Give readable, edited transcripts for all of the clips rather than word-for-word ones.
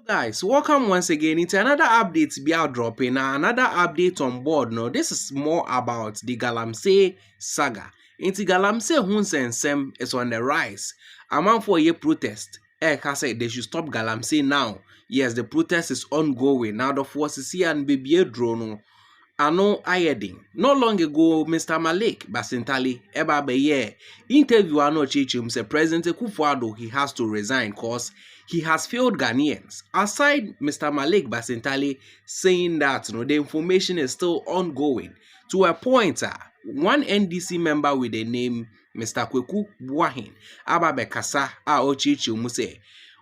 Guys, welcome once again into another update be out dropping. Now another update on board. Now this is more about the Galamsey saga. Into Galamsey Hunsensem is on the rise. A man for a protest. Said they should stop Galamsey now. Yes, the protest is ongoing. Now the forces here and baby a drone. Ano ayedin. Not long ago, Mr. Malik Basintale eba beye interview ano chichum say President Kufuor he has to resign cause he has failed Ghanaians. Aside Mr. Malik Basintale saying that the information is still ongoing to a point one NDC member with the name Mr. Kwaku Boahen aba bekasa a ochichum say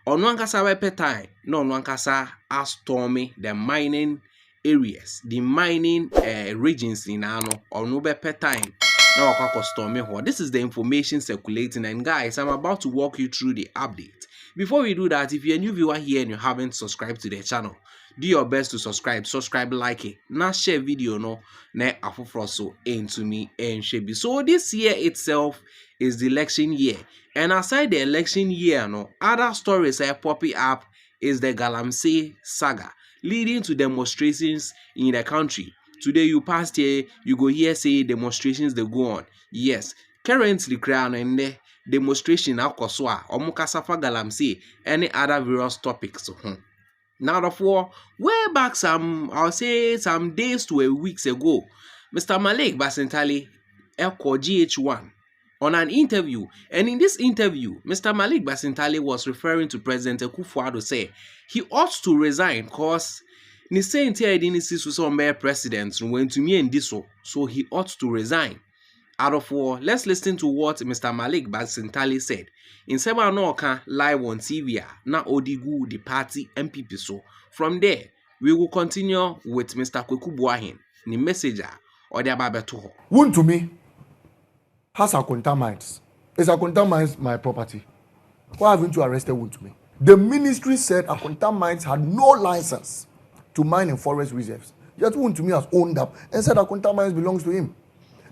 ono ankasa wepe time no ono ankasa a stormy the mining areas, the mining regions in Ano or no better time. Now this is the information circulating, and guys, I'm about to walk you through the update. Before we do that, if you're a new viewer here and you haven't subscribed to the channel, do your best to subscribe, like it, now share video no na afufroso into me and shebi. So this year itself is the election year, and aside the election year, no other stories are popping up is the Galamsey saga, leading to demonstrations in the country. Today you passed here, you go here say demonstrations they go on. Yes, currently crown and the demonstration akoswa omukasafa Galamsey any other various topics. Now therefore, way back I'll say some days to a weeks ago, Mr. Malik Basintale Elko GH1 on an interview, and in this interview, Mr. Malik Basintale was referring to President Kufuor to say he ought to resign because ni say I didn't see some presidents went to me and this so he ought to resign. Out of war, let's listen to what Mr. Malik Basintale said in Sebanoka live on TV. Na Odigu the party MPP. So from there, we will continue with Mr. Kwaku Boahen, the messenger or the Ababeto. Wound to me has a contaminants. Is a contaminants my property? Why haven't you arrested Wound to me? The ministry said a contaminants had no license to mine in forest reserves. Yet Wound to me has owned up and said a contaminants belongs to him.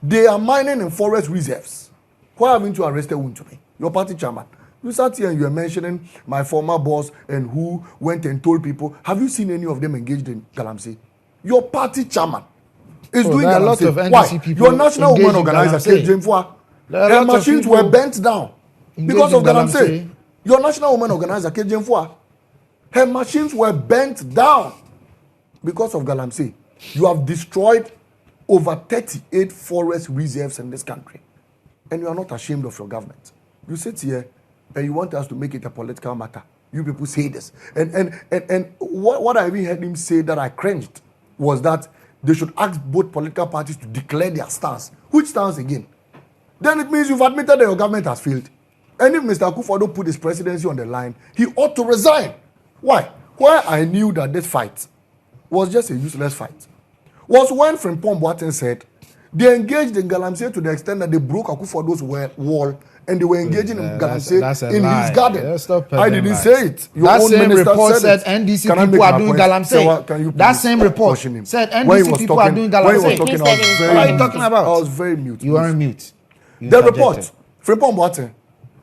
They are mining in forest reserves. Why haven't you arrested Wound to me? Your party chairman. You sat here and you are mentioning my former boss and who went and told people. Have you seen any of them engaged in Galamsey? Your party chairman is doing there are a lot of NDC Why? people Your national woman organizer, Kejimfua, her machines were bent down because of Galamsey. Your national woman organizer, Kejimfua, her machines were bent down because of Galamsey. You have destroyed over 38 forest reserves in this country, and you are not ashamed of your government. You sit here and you want us to make it a political matter. You people say this, and what I even heard him say that I cringed was that they should ask both political parties to declare their stance. Which stance again? Then it means you've admitted that your government has failed. And if Mr. Kufuor put his presidency on the line, he ought to resign. Why? Why I knew that this fight was just a useless fight was when Frimpong Boahen said they engaged in Galamsey to the extent that they broke Akufodo's wall and they were engaging in Galamsey in his garden. I didn't say it. Your that same report said NDC people are doing Galamsey. That same report said NDC people are doing Galamsey. What are you talking about? I was very mute. You are mute. The report, Frimpong Boahen,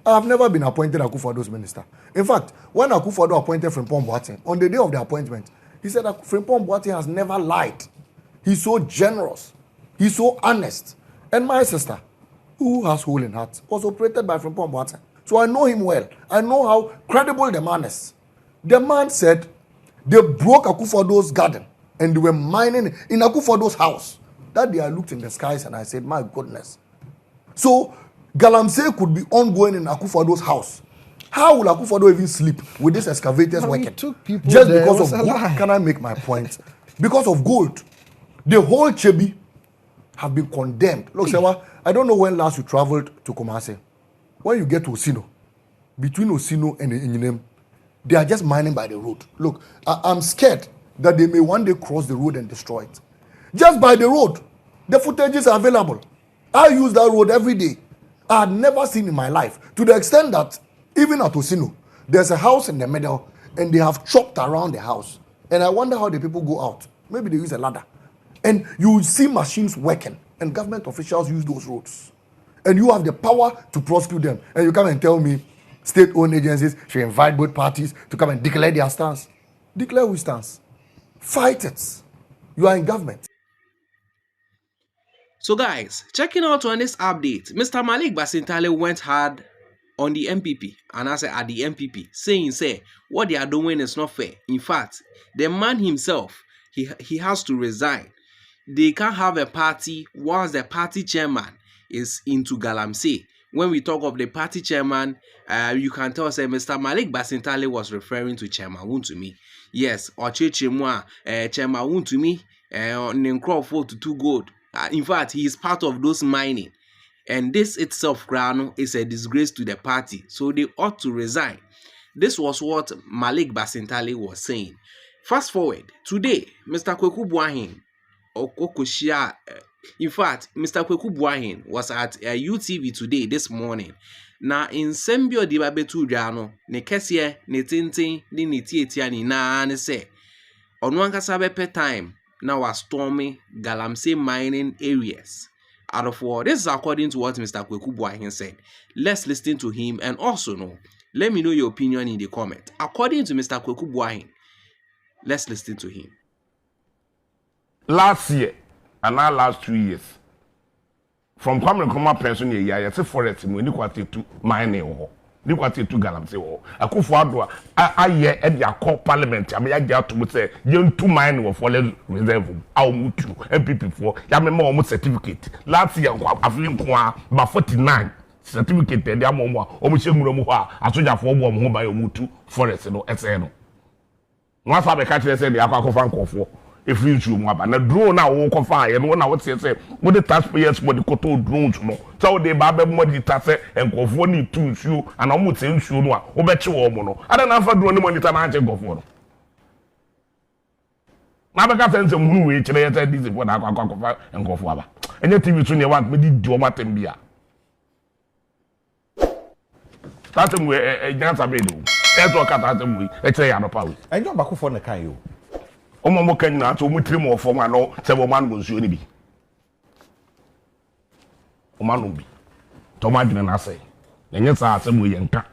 I have never been appointed Akufodo's minister. In fact, when Akufodo appointed Frimpong Boahen, on the day of the appointment, he said that Frimpong Boahen has never lied. He's so generous. He's so honest. And my sister, who has hole in heart, was operated by Frimpong Boahen. So I know him well. I know how credible the man is. The man said they broke Akufodo's garden and they were mining in Akufodo's house. That day I looked in the skies and I said, my goodness. So Galamsey could be ongoing in Akufodo's house. How will Akufodo even sleep with these excavators working? Just because of gold. Can I make my point? Because of gold. The whole Chebi have been condemned. Look, Sewa, I don't know when last you traveled to Kumasi. When you get to Osino, between Osino and Inyinem, they are just mining by the road. Look, I'm scared that they may one day cross the road and destroy it. Just by the road, the footages are available. I use that road every day. I had never seen in my life. To the extent that even at Osino, there's a house in the middle and they have chopped around the house. And I wonder how the people go out. Maybe they use a ladder. And you will see machines working, and government officials use those roads. And you have the power to prosecute them. And you come and tell me state-owned agencies should invite both parties to come and declare their stance. declare we stance. Fight it. You are in government. So guys, checking out on this update, Mr. Malik Basintale went hard on the MPP, and I said at the MPP, saying, what they are doing is not fair. In fact, the man himself, he has to resign. They can't have a party whilst the party chairman is into Galamsey. When we talk of the party chairman, you can tell, Mr. Malik Basintale was referring to Chairman Wuntumi. Yes, or Chairman Wuntumi, Nenkro to 2 gold. In fact, he is part of those mining. And this itself, Grano, is a disgrace to the party. So they ought to resign. This was what Malik Basintale was saying. Fast forward, today, Mr. Kwaku Boahen, in fact, Mr. Kwaku Boahen was at UTV today, this morning. Now, in Sembio di Babetu Jano, ne kesie, ne tintin, ne tietia ni na ne se. On one kasabepe time, now are stormy Galamsey mining areas. Out of all, this is according to what Mr. Kwaku Boahen said. Let's listen to him and also let me know your opinion in the comment. According to Mr. Kwaku Boahen, let's listen to him. Last year and now last 2 years, from Kwame pension year, I say forest we need to mining or ni kwate to Galamsey or Akufo-Addo aye e dia call parliament am ya dia to say yen to mine wo for reserve aw mutu MPP for ya me ma o certificate last year afin ko ba 49 certificate e dia mo o mo chemuro mu ho a asojafo bo mo ho ba yo mutu forest no ese no no fa be ka kire say dia akwakofa nkofo if you shoot my na drone na wo ko fa ye no na wo say wo the taxpayers mo the koto drones no so they ba be mo di ta say enkofo ni tu nsuo ana mo te nsuo no a wo be che wo mo no ada na fa drone ni monitor na che enkofo no na be ka sense mu we kire ye say this for na akwakofa enkofo aba enye TV so ne wa me di o matem bia tatem we e jansa be do e to ka tatem we e kire ya no pa we enyo bakofo ne kan yo Omo kan na to mu trim of form ano se wo man nsuo ni bi o man bi to ma dwene na say enye sa asem we yenka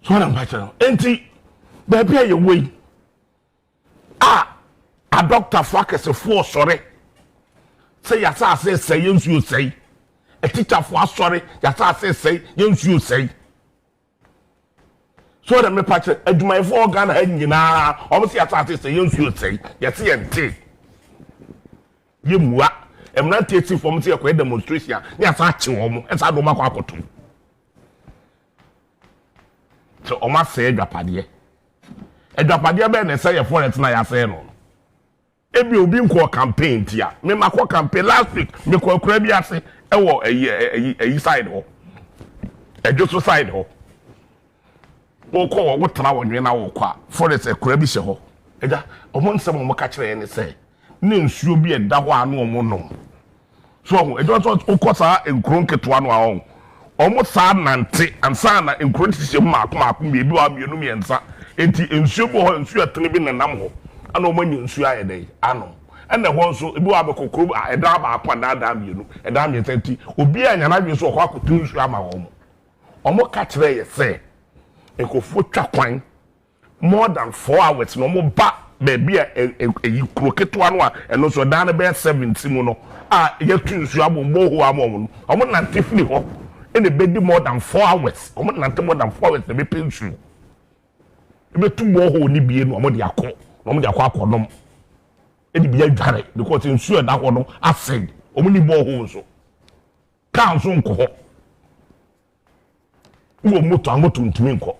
so na mpa chere enti ba bia ye we a doctor fakese fo sore say ya sa say yensuo say a teacher fo asore ya sa say yensuo say so that me patch adwumai for Ghana ha nyina o se atate se yensuo sei yete yente yemua emna tete form se ekwa demonstration ne asa ache wo mo esa do makwa akoto so o ma se adwapade be na se ye forest na ya se no ebi obi nko campaign tia me makwa campaign last week me ko akura bi ase e wo eyi side ho ejo side ho wo tara wonwe na wo kwa forest ekura bi hye ho eja omo nsem mo ka kire ne se ne nsuo bi eda ho anu omo no so ho eja so okosa enkron keto anu ahon omo sa nante ansa na enkron tihye maako bi wa mienu miensa enti nsuo bo ho nsuo atene bi nanam ho ana omo nyi nsuo ayedai ano ene ho nso ebi wa bekokoro eda ba akwa da mienu eda miensa enti obi anya na bi so ho akoto nsuo ama ho omo ka kire ye se ekofo twa kwan more than 4 hours no mo ba baby e kroketo anu a eno so dan be 70 mu no ye tunsu abombo ho amom no omo nante fini ho ene be di more than 4 hours omo nante more than 4 hours be pensu e be tu mo ho ni bie no omo de akọ akonom e di bia dware because nsu e da ho no acid omo ni mo ho so kan so nko ho wo moto ntumi nko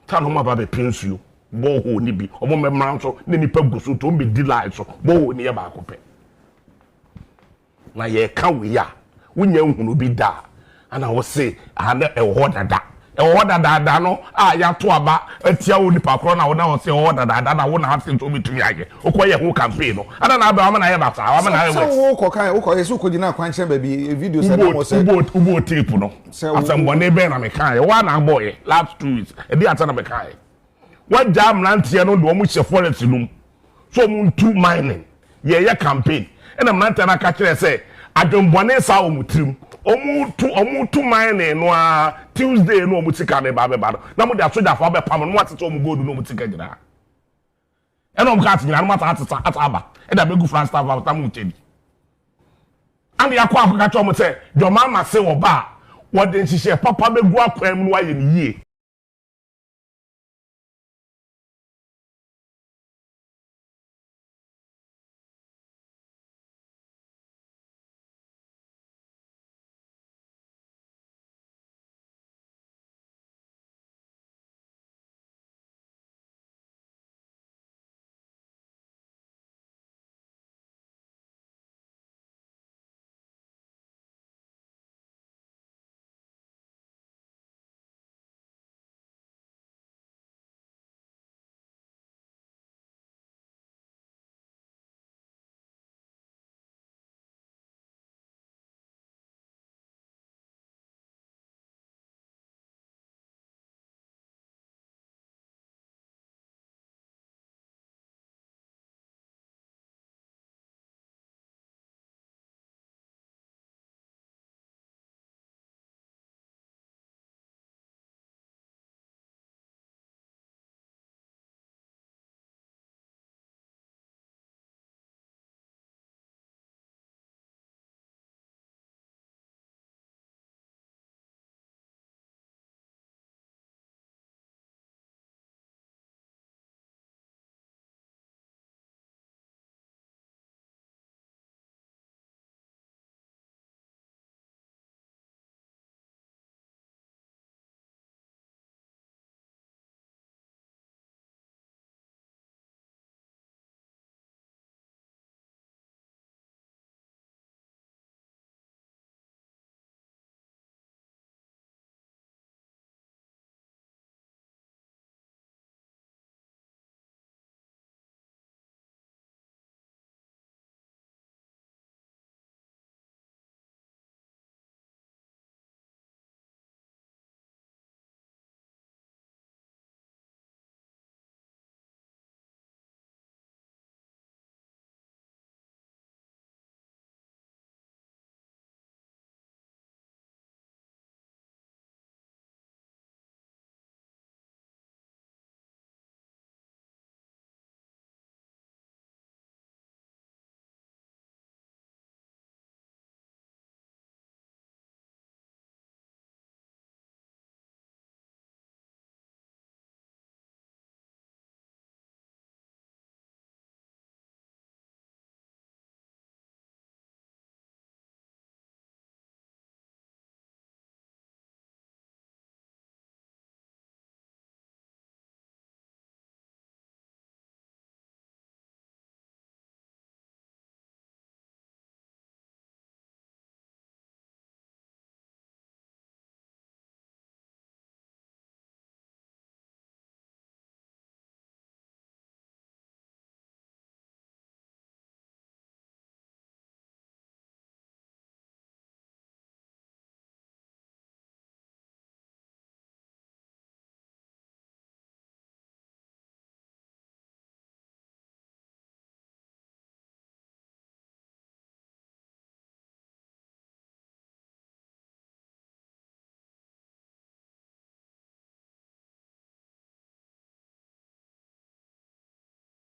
tano ma ba be pensuo bo ho ni bi omo memran so ne nipa guso to mbe di life so bo ho ni e ba akopɛ na ye ka we ya wonya nhunu bi da ana wo se ana e ho dada no ya to aba atia wo nipa kro na wo na wo se ho dada na wo na ha se to bitumi age okoye ho campaign no ana na ba ma na ye ba sa wa ma na ye wo ko kan wo ko yesu ko gina kwan chen ba bi video se na mo se ubo tape no asem bone be na me kan ye wa na boy last 2 weeks e bi ata na me kan wa jam na ntie no do mo hye forest num so mo ntu mining ye campaign ena mnanta na ka kire se adwonbone sa o mutrim omu tu mine no a Tuesday no omu tika ne ba be ba na mo de asoja fa be pam no atete omu gold no omu tika gina e no omu ka atinyina no mata aba e da be gu France staff aba tamu tedi and yakwa akwa ka cho mo say your mama say wo ba wo de nhihye papa be gu akwam no aye ni yie